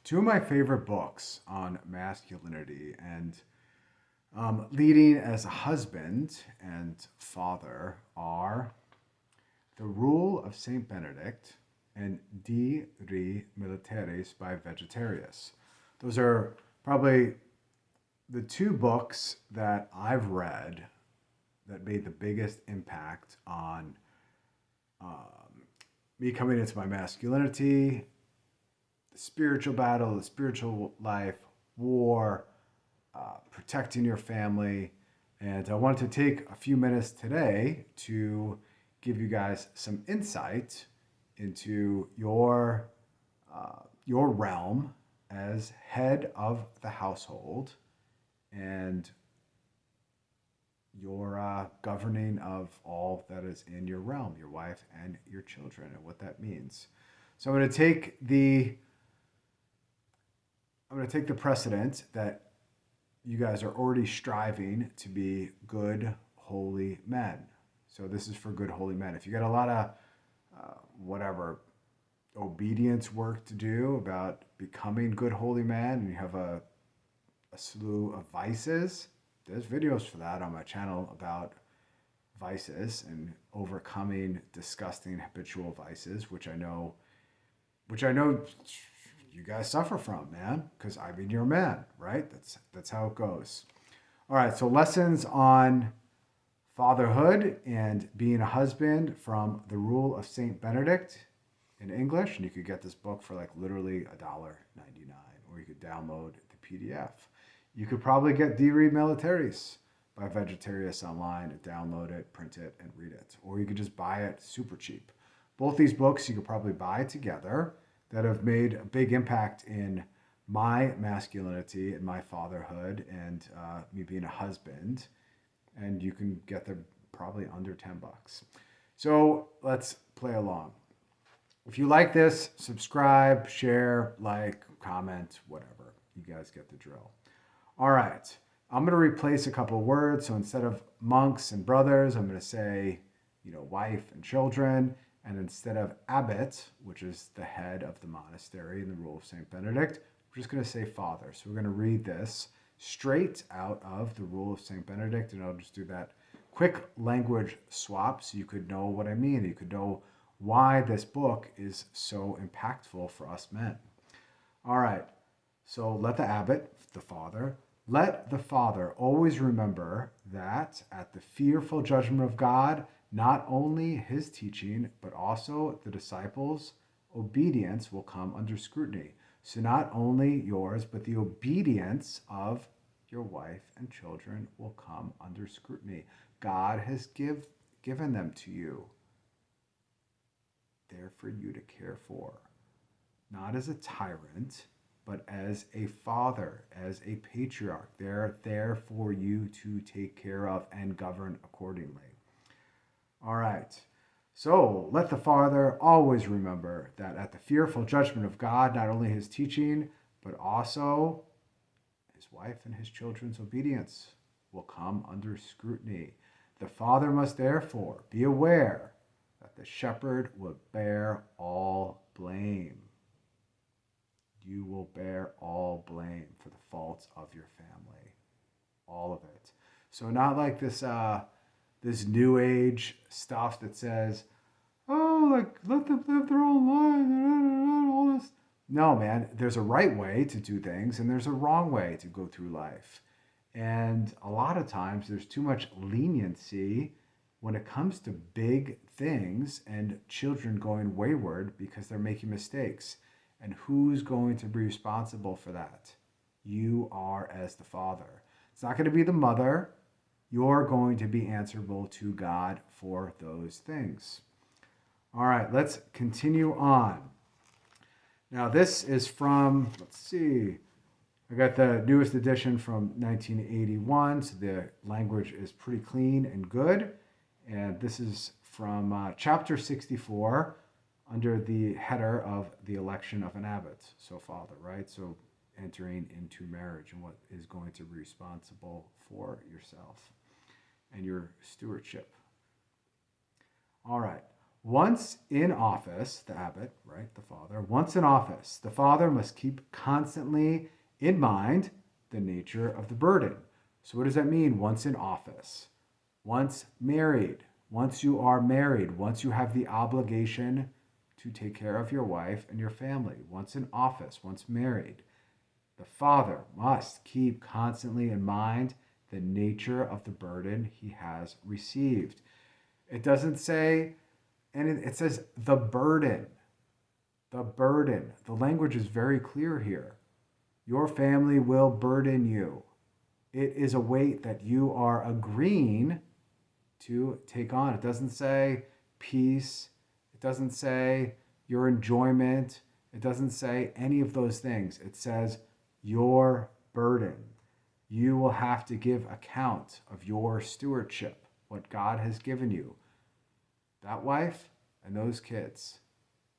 Two of my favorite books on masculinity and leading as a husband and father are The Rule of St. Benedict and De Re Militaris by Vegetarius. Those are probably the two books that I've read that made the biggest impact on me coming into my masculinity, the spiritual battle, the spiritual life, war, protecting your family. And I wanted to take a few minutes today to give you guys some insight into your realm as head of the household and your governing of all that is in your realm, your wife and your children, and what that means. So I'm going to take the precedent that you guys are already striving to be good, holy men. So this is for good, holy men. If you got a lot of whatever obedience work to do about becoming good, holy man, and you have a slew of vices, there's videos for that on my channel about vices and overcoming disgusting habitual vices, which I know you guys suffer from, man, because I mean you're a man, right? That's how it goes. All right, so lessons on fatherhood and being a husband from The Rule of Saint Benedict in English, and you could get this book for like literally $1.99, or you could download the PDF. You could probably get De Re Militaris by Vegetarius online and download it, print it, and read it. Or you could just buy it super cheap. Both these books you could probably buy together that have made a big impact in my masculinity and my fatherhood and me being a husband. And you can get them probably under $10. So let's play along. If you like this, subscribe, share, like, comment, whatever. You guys get the drill. All right. I'm going to replace a couple of words. So instead of monks and brothers, I'm going to say, wife and children. And instead of abbot, which is the head of the monastery in the Rule of St. Benedict, we're just going to say father. So we're going to read this straight out of the Rule of St. Benedict, and I'll just do that quick language swap so you could know what I mean. You could know why this book is so impactful for us men. All right, so let the father always remember that at the fearful judgment of God, not only his teaching, but also the disciples' obedience will come under scrutiny. So not only yours, but the obedience of your wife and children will come under scrutiny. God has given them to you. They're for you to care for. Not as a tyrant, but as a father, as a patriarch. They're there for you to take care of and govern accordingly. All right. So let the father always remember that at the fearful judgment of God, not only his teaching, but also his wife and his children's obedience will come under scrutiny. The father must therefore be aware that the shepherd will bear all blame. You will bear all blame for the faults of your family. All of it. So not like this new age stuff that says, oh, like let them live their own life, all this. No, man, there's a right way to do things and there's a wrong way to go through life. And a lot of times there's too much leniency when it comes to big things and children going wayward because they're making mistakes. And who's going to be responsible for that? You are as the father. It's not going to be the mother. You're going to be answerable to God for those things. All right, let's continue on. Now, this is from, let's see, I got the newest edition from 1981, so the language is pretty clean and good. And this is from chapter 64 under the header of the election of an abbot. So, father, right? So, entering into marriage and what is going to be responsible for yourself and your stewardship. All right. Once in office, the abbot, right, the father, once in office, the father must keep constantly in mind the nature of the burden. So, what does that mean, once in office? Once married, once you are married, once you have the obligation to take care of your wife and your family, once in office, once married, the father must keep constantly in mind the nature of the burden he has received. It doesn't say, and it says the burden. The burden. The language is very clear here. Your family will burden you. It is a weight that you are agreeing to take on. It doesn't say peace. It doesn't say your enjoyment. It doesn't say any of those things. It says your burden. You will have to give account of your stewardship, what God has given you. That wife and those kids,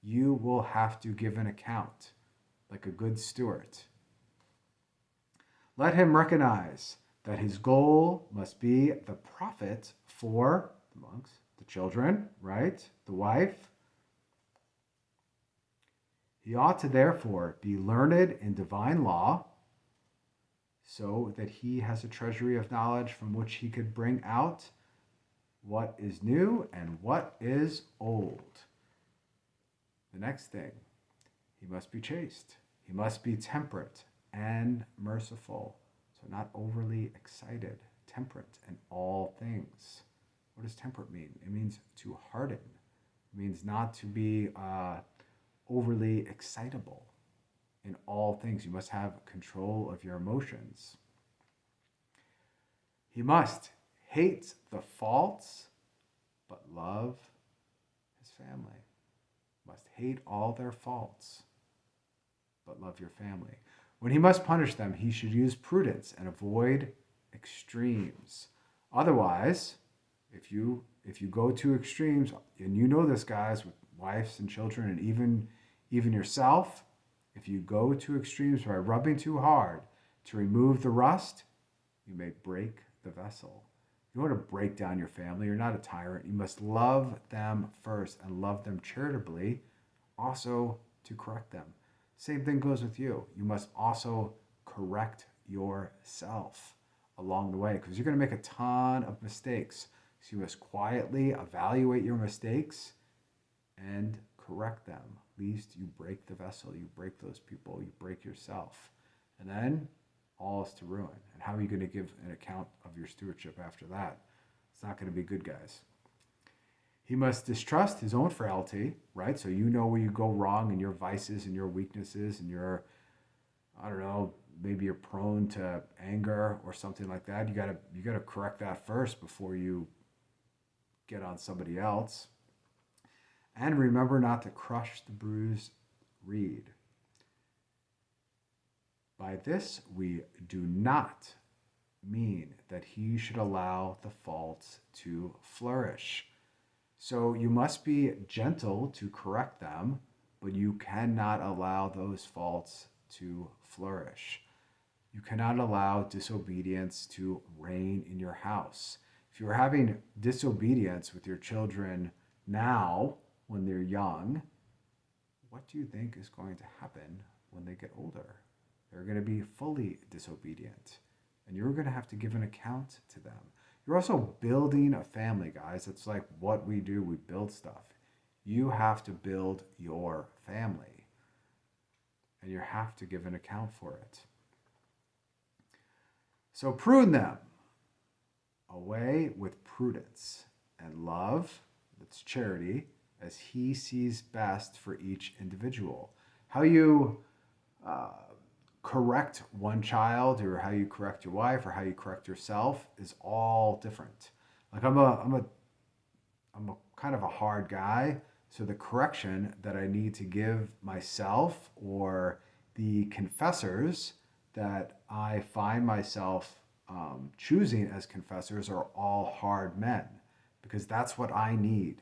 you will have to give an account like a good steward. Let him recognize that his goal must be the profit for the monks, the children, right? The wife. He ought to therefore be learned in divine law, so that he has a treasury of knowledge from which he could bring out what is new and what is old. The next thing, he must be chaste. He must be temperate and merciful. So not overly excited, temperate in all things. What does temperate mean? It means to harden. It means not to be overly excitable in all things. You must have control of your emotions. He must hate the faults, but love his family. Must hate all their faults, but love your family. When he must punish them, he should use prudence and avoid extremes. Otherwise, if you go to extremes, and you know this, guys, with wives and children, and even yourself, if you go to extremes by rubbing too hard to remove the rust, you may break the vessel. You want to break down your family. You're not a tyrant. You must love them first and love them charitably, also to correct them. Same thing goes with you. You must also correct yourself along the way, because you're going to make a ton of mistakes. So you must quietly evaluate your mistakes and correct them. Least you break the vessel, you break those people, you break yourself. And then all is to ruin. And how are you going to give an account of your stewardship after that? It's not going to be good, guys. He must distrust his own frailty, right? So you know where you go wrong and your vices and your weaknesses and your, I don't know, maybe you're prone to anger or something like that. You gotta correct that first before you get on somebody else. And remember not to crush the bruised reed. By this, we do not mean that he should allow the faults to flourish. So you must be gentle to correct them, but you cannot allow those faults to flourish. You cannot allow disobedience to reign in your house. If you're having disobedience with your children now, when they're young, what do you think is going to happen when they get older? They're going to be fully disobedient, and you're going to have to give an account to them. You're also building a family, guys. It's like what we do. We build stuff. You have to build your family, and you have to give an account for it. So prune them away with prudence and love, that's charity, as he sees best for each individual. How you correct one child, or how you correct your wife, or how you correct yourself is all different. Like I'm a kind of a hard guy, so the correction that I need to give myself, or the confessors that I find myself choosing as confessors, are all hard men, because that's what I need.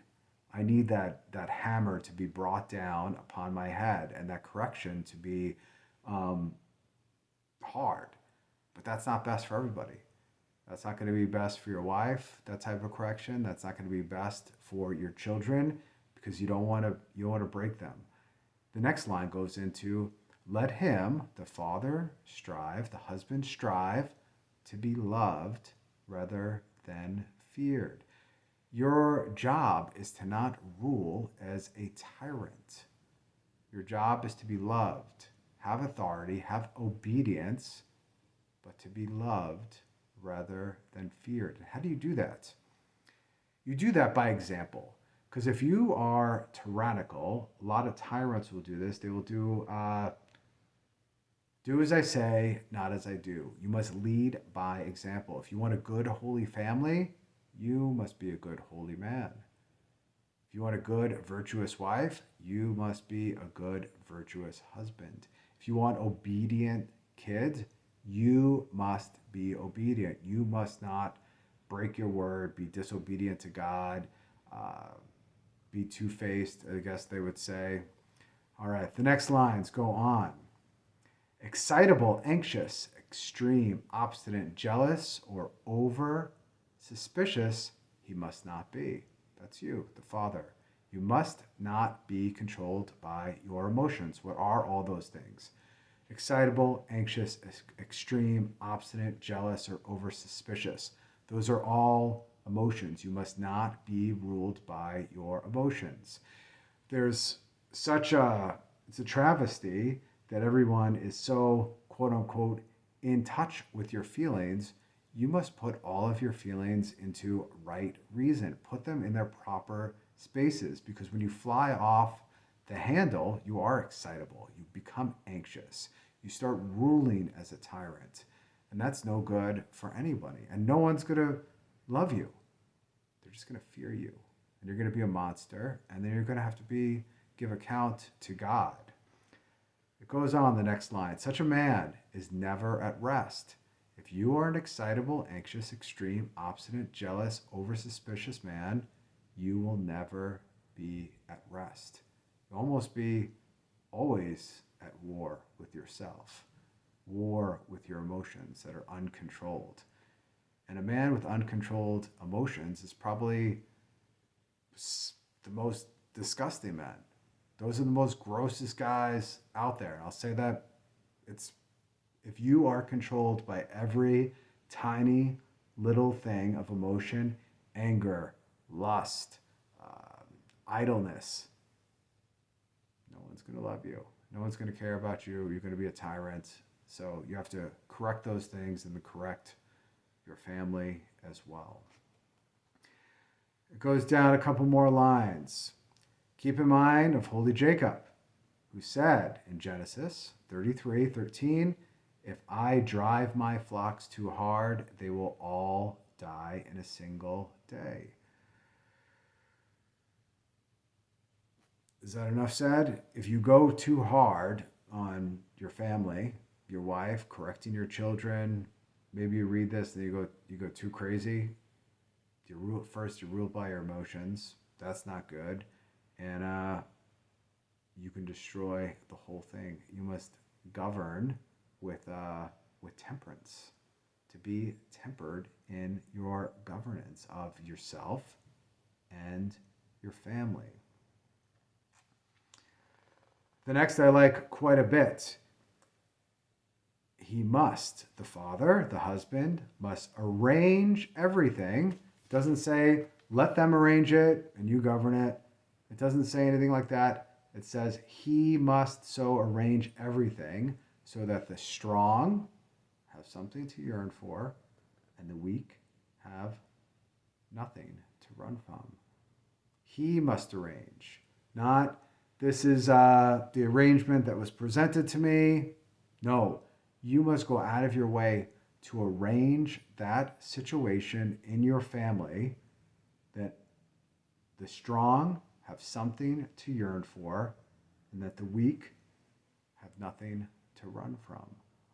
I need that hammer to be brought down upon my head, and that correction to be hard. But that's not best for everybody. That's not going to be best for your wife, that type of correction. That's not going to be best for your children, because you don't want to break them. The next line goes into, let him, the father, strive, the husband strive to be loved rather than feared. Your job is to not rule as a tyrant. Your job is to be loved, have authority, have obedience, but to be loved rather than feared. And how do you do that? You do that by example. Because if you are tyrannical, a lot of tyrants will do this. They will do as I say, not as I do. You must lead by example. If you want a good, holy family, you must be a good, holy man. If you want a good, virtuous wife, you must be a good, virtuous husband. If you want obedient kids, you must be obedient. You must not break your word, be disobedient to God, be two-faced, I guess they would say. All right, the next lines go on. Excitable, anxious, extreme, obstinate, jealous, or over suspicious, he must not be. That's you, the father. You must not be controlled by your emotions. What are all those things? Excitable, anxious, extreme, obstinate, jealous, or over suspicious. Those are all emotions. You must not be ruled by your emotions. There's it's a travesty that everyone is so, quote unquote, in touch with your feelings. You must put all of your feelings into right reason. Put them in their proper spaces, because when you fly off the handle, you are excitable. You become anxious. You start ruling as a tyrant. And that's no good for anybody. And no one's going to love you. They're just going to fear you. And you're going to be a monster. And then you're going to have to give account to God. It goes on the next line. Such a man is never at rest. If you are an excitable, anxious, extreme, obstinate, jealous, over-suspicious man, you will never be at rest. You'll almost be always at war with yourself, war with your emotions that are uncontrolled. And a man with uncontrolled emotions is probably the most disgusting man. Those are the most grossest guys out there. And I'll say that if you are controlled by every tiny little thing of emotion, anger, lust, idleness, no one's going to love you. No one's going to care about you. You're going to be a tyrant. So you have to correct those things and correct your family as well. It goes down a couple more lines. Keep in mind of holy Jacob, who said in Genesis 33:13, if I drive my flocks too hard, they will all die in a single day. Is that enough said? If you go too hard on your family, your wife, correcting your children, maybe you read this and you go too crazy. You're ruled by your emotions. That's not good. And you can destroy the whole thing. You must govern with temperance, to be tempered in your governance of yourself and your family. The next I like quite a bit. He must, the father, the husband, must arrange everything. It doesn't say, let them arrange it and you govern it. It doesn't say anything like that. It says he must so arrange everything so that the strong have something to yearn for and the weak have nothing to run from. He must arrange, not this is the arrangement that was presented to me. No, you must go out of your way to arrange that situation in your family that the strong have something to yearn for and that the weak have nothing to run from,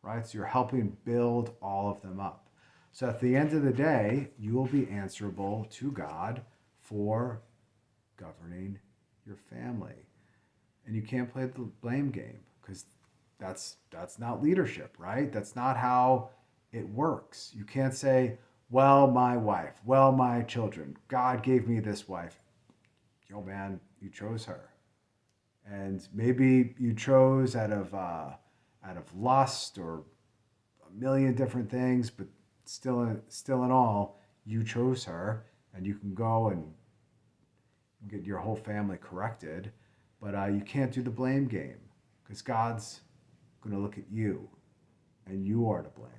right? So you're helping build all of them up. So at the end of the day, you will be answerable to God for governing your family. And you can't play the blame game because that's not leadership, right? That's not how it works. You can't say, well, my wife, well, my children, God gave me this wife. Yo, man, you chose her. And maybe you chose out of lust or a million different things, but still in all, you chose her, and you can go and get your whole family corrected. But you can't do the blame game because God's going to look at you, and you are to blame.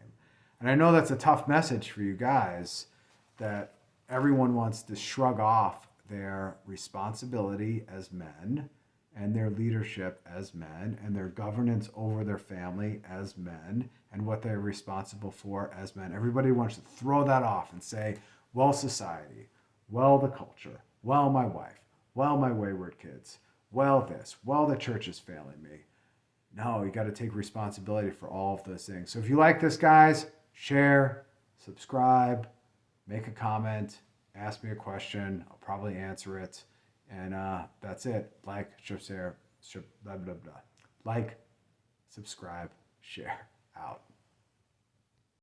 And I know that's a tough message for you guys, that everyone wants to shrug off their responsibility as men and their leadership as men and their governance over their family as men and what they're responsible for as men. Everybody wants to throw that off and say, well, society, well, the culture, well, my wife, well, my wayward kids, well, this, well, the church is failing me. No, you got to take responsibility for all of those things. So if you like this, guys, share, subscribe, make a comment, ask me a question. I'll probably answer it. And that's it. Like, share, blah, blah, blah. Like, subscribe, share, out.